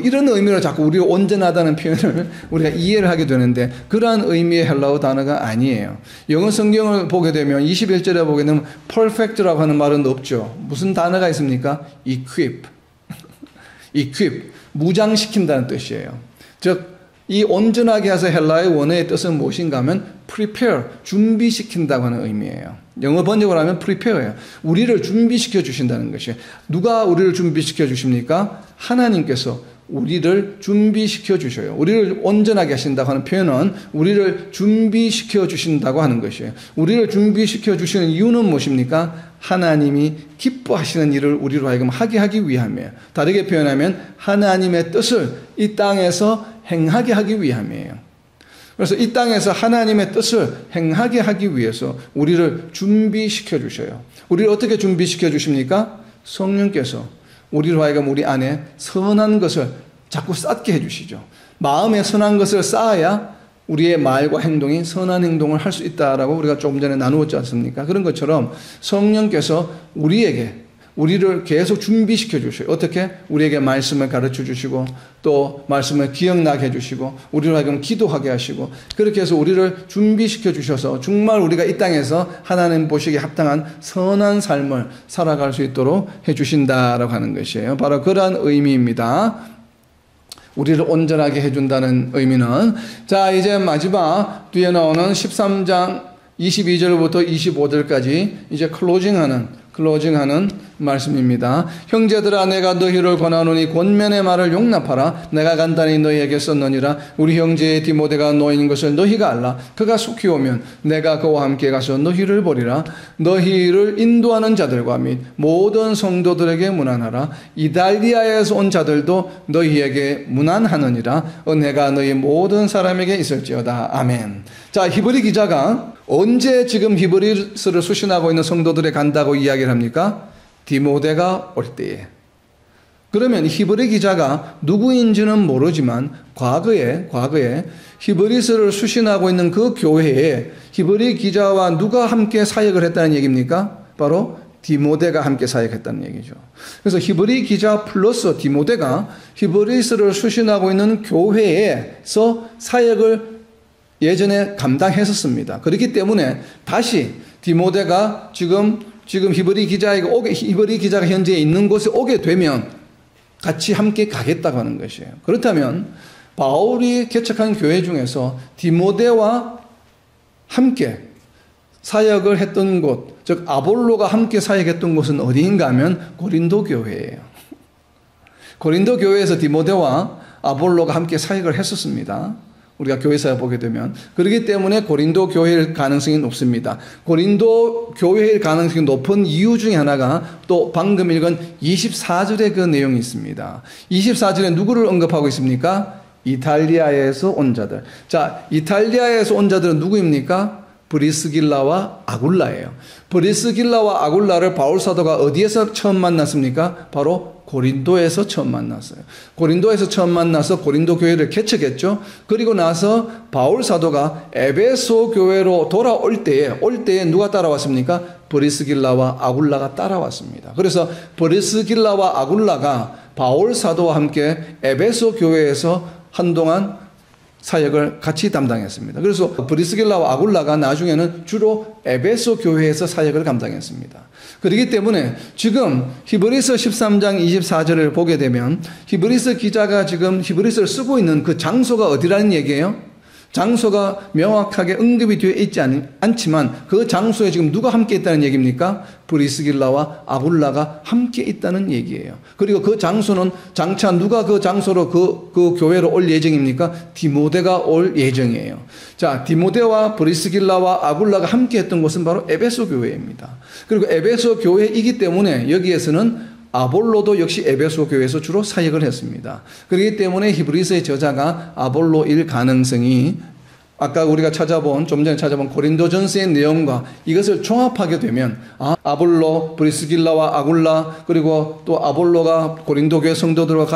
이런 의미로 자꾸 우리가 온전하다는 표현을 우리가 이해를 하게 되는데 그러한 의미의 헬라어 단어가 아니에요. 영어 성경을 보게 되면 21절에 보게 되면 perfect라고 하는 말은 없죠. 무슨 단어가 있습니까? equip. 무장시킨다는 뜻이에요. 즉 이 온전하게 하사 헬라의 원어의 뜻은 무엇인가 하면 prepare, 준비시킨다고 하는 의미예요. 영어 번역을 하면 prepare예요. 우리를 준비시켜 주신다는 것이에요. 누가 우리를 준비시켜 주십니까? 하나님께서 우리를 준비시켜 주셔요. 우리를 온전하게 하신다고 하는 표현은 우리를 준비시켜 주신다고 하는 것이에요. 우리를 준비시켜 주시는 이유는 무엇입니까? 하나님이 기뻐하시는 일을 우리로 하여금 하게 하기 위함이에요. 다르게 표현하면 하나님의 뜻을 이 땅에서 행하게 하기 위함이에요. 그래서 이 땅에서 하나님의 뜻을 행하게 하기 위해서 우리를 준비시켜 주셔요. 우리를 어떻게 준비시켜 주십니까? 성령께서 우리로 하여금 우리 안에 선한 것을 자꾸 쌓게 해주시죠. 마음에 선한 것을 쌓아야 우리의 말과 행동이 선한 행동을 할 수 있다라고 우리가 조금 전에 나누었지 않습니까? 그런 것처럼 성령께서 우리를 계속 준비시켜 주셔요. 어떻게? 우리에게 말씀을 가르쳐 주시고 또 말씀을 기억나게 해주시고 우리로 하여금 기도하게 하시고 그렇게 해서 우리를 준비시켜 주셔서 정말 우리가 이 땅에서 하나님 보시기에 합당한 선한 삶을 살아갈 수 있도록 해주신다라고 하는 것이에요. 바로 그러한 의미입니다. 우리를 온전하게 해준다는 의미는. 자, 이제 마지막 뒤에 나오는 13장 22절부터 25절까지 이제 클로징하는 말씀입니다. 형제들아 내가 너희를 권하노니 권면의 말을 용납하라. 내가 간단히 너희에게 썼느니라. 우리 형제 디모데가 노인 것을 너희가 알라. 그가 속히 오면 내가 그와 함께 가서 너희를 보리라. 너희를 인도하는 자들과 및 모든 성도들에게 문안하라. 이달리아에서 온 자들도 너희에게 문안하느니라. 은혜가 너희 모든 사람에게 있을지어다. 아멘. 자, 히브리 기자가 언제 지금 히브리서를 수신하고 있는 성도들에 간다고 이야기를 합니까? 디모데가 올 때에. 그러면 히브리 기자가 누구인지는 모르지만 과거에 히브리서를 수신하고 있는 그 교회에 히브리 기자와 누가 함께 사역을 했다는 얘기입니까? 바로 디모데가 함께 사역했다는 얘기죠. 그래서 히브리 기자 플러스 디모데가 히브리서를 수신하고 있는 교회에서 사역을 예전에 감당했었습니다. 그렇기 때문에 다시 디모데가 지금 히브리 기자가 현재 있는 곳에 오게 되면 같이 함께 가겠다고 하는 것이에요. 그렇다면 바울이 개척한 교회 중에서 디모데와 함께 사역을 했던 곳, 즉 아볼로가 함께 사역했던 곳은 어디인가 하면 고린도 교회예요. 고린도 교회에서 디모데와 아볼로가 함께 사역을 했었습니다. 우리가 교회사에 보게 되면. 그렇기 때문에 고린도 교회일 가능성이 높습니다. 고린도 교회일 가능성이 높은 이유 중에 하나가 또 방금 읽은 24절의 그 내용이 있습니다. 24절에 누구를 언급하고 있습니까? 이탈리아에서 온 자들. 자, 이탈리아에서 온 자들은 누구입니까? 브리스길라와 아굴라예요. 브리스길라와 아굴라를 바울 사도가 어디에서 처음 만났습니까? 바로 고린도에서 처음 만났어요. 고린도에서 처음 만나서 고린도 교회를 개척했죠. 그리고 나서 바울 사도가 에베소 교회로 돌아올 때에 누가 따라왔습니까? 브리스길라와 아굴라가 따라왔습니다. 그래서 브리스길라와 아굴라가 바울 사도와 함께 에베소 교회에서 한동안 사역을 같이 담당했습니다. 그래서 브리스길라와 아굴라가 나중에는 주로 에베소 교회에서 사역을 감당했습니다. 그렇기 때문에 지금 히브리서 13장 24절을 보게 되면 히브리서 기자가 지금 히브리서를 쓰고 있는 그 장소가 어디라는 얘기예요? 장소가 명확하게 언급이 되어 있지 않지만 그 장소에 지금 누가 함께 있다는 얘기입니까? 브리스길라와 아굴라가 함께 있다는 얘기예요. 그리고 그 장소는 장차 누가 그 장소로 그 교회로 올 예정입니까? 디모데가 올 예정이에요. 자, 디모데와 브리스길라와 아굴라가 함께 했던 곳은 바로 에베소 교회입니다. 그리고 에베소 교회이기 때문에 여기에서는 아볼로도 역시 에베소 교회에서 주로 사역을 했습니다. 그렇기 때문에 히브리서의 저자가 아볼로일 가능성이 아까 우리가 좀 전에 찾아본 고린도전서의 내용과 이것을 종합하게 되면 아볼로, 브리스길라와 아굴라 그리고 또 아볼로가 고린도 교회 성도들과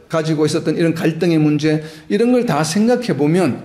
가지고 있었던 이런 갈등의 문제 이런 걸 다 생각해 보면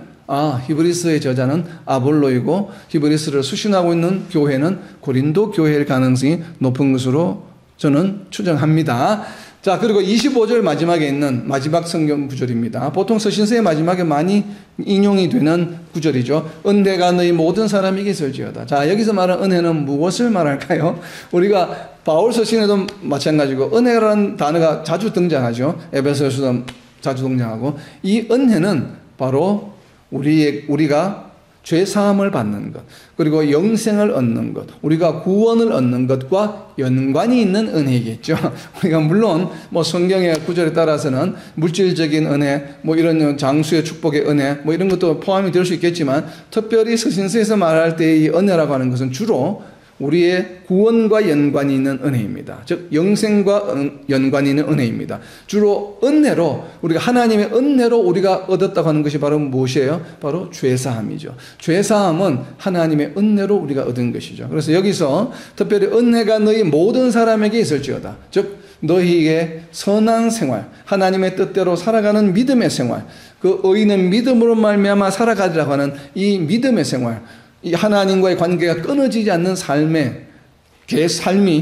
히브리서의 저자는 아볼로이고 히브리서를 수신하고 있는 교회는 고린도 교회일 가능성이 높은 것으로 저는 추정합니다. 자, 그리고 25절 마지막에 있는 마지막 성경 구절입니다. 보통 서신서의 마지막에 많이 인용이 되는 구절이죠. 은혜가 너희 모든 사람에게 있을지어다. 자, 여기서 말하는 은혜는 무엇을 말할까요? 우리가 바울 서신에도 마찬가지고 은혜라는 단어가 자주 등장하죠. 에베소서에서도 자주 등장하고 이 은혜는 바로 우리가 죄 사함을 받는 것, 그리고 영생을 얻는 것, 우리가 구원을 얻는 것과 연관이 있는 은혜이겠죠. 우리가 물론 성경의 구절에 따라서는 물질적인 은혜, 이런 장수의 축복의 은혜, 이런 것도 포함이 될 수 있겠지만 특별히 서신서에서 말할 때 이 은혜라고 하는 것은 주로 우리의 구원과 연관이 있는 은혜입니다. 즉 영생과 연관이 있는 은혜입니다. 주로 은혜로 우리가 하나님의 은혜로 우리가 얻었다고 하는 것이 바로 무엇이에요? 바로 죄사함이죠. 죄사함은 하나님의 은혜로 우리가 얻은 것이죠. 그래서 여기서 특별히 은혜가 너희 모든 사람에게 있을지어다. 즉 너희에게 선한 생활, 하나님의 뜻대로 살아가는 믿음의 생활, 그 의인은 믿음으로 말미암아 살아가리라고 하는 이 믿음의 생활, 이 하나님과의 관계가 끊어지지 않는 삶이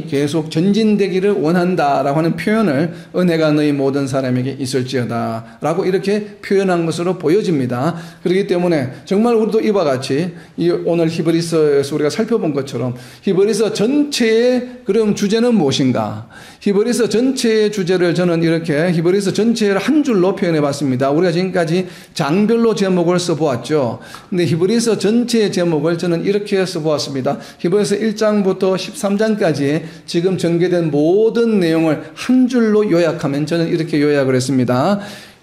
계속 전진되기를 원한다라고 하는 표현을 은혜가 너희 모든 사람에게 있을지어다 라고 이렇게 표현한 것으로 보여집니다. 그렇기 때문에 정말 우리도 이와 같이 오늘 히브리서에서 우리가 살펴본 것처럼 히브리서 전체의 그럼 주제는 무엇인가? 히브리서 전체의 주제를 저는 이렇게 히브리서 전체를 한 줄로 표현해 봤습니다. 우리가 지금까지 장별로 제목을 써보았죠. 근데 히브리서 전체의 제목을 저는 이렇게 써보았습니다. 히브리서 1장부터 13장까지 지금 전개된 모든 내용을 한 줄로 요약하면 저는 이렇게 요약을 했습니다.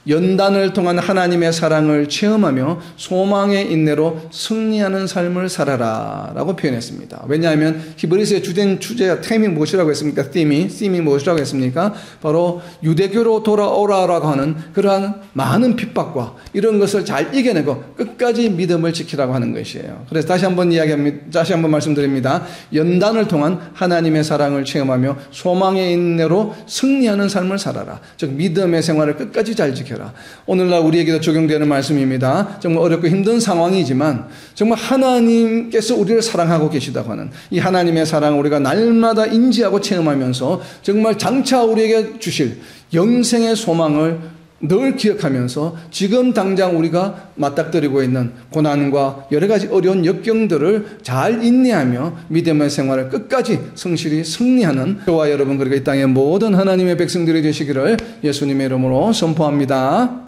연단을 통한 하나님의 사랑을 체험하며 소망의 인내로 승리하는 삶을 살아라 라고 표현했습니다. 왜냐하면 히브리서의 주된 주제가 템이 무엇이라고 했습니까? them이 무엇이라고 했습니까? 바로 유대교로 돌아오라라고 하는 그러한 많은 핍박과 이런 것을 잘 이겨내고 끝까지 믿음을 지키라고 하는 것이에요. 그래서 다시 한번 말씀드립니다. 연단을 통한 하나님의 사랑을 체험하며 소망의 인내로 승리하는 삶을 살아라. 즉 믿음의 생활을 끝까지 잘 지켜라. 오늘날 우리에게도 적용되는 말씀입니다. 정말 어렵고 힘든 상황이지만 정말 하나님께서 우리를 사랑하고 계시다고 하는 이 하나님의 사랑을 우리가 날마다 인지하고 체험하면서 정말 장차 우리에게 주실 영생의 소망을 늘 기억하면서 지금 당장 우리가 맞닥뜨리고 있는 고난과 여러 가지 어려운 역경들을 잘 인내하며 믿음의 생활을 끝까지 성실히 승리하는 저와 여러분 그리고 이 땅의 모든 하나님의 백성들이 되시기를 예수님의 이름으로 선포합니다.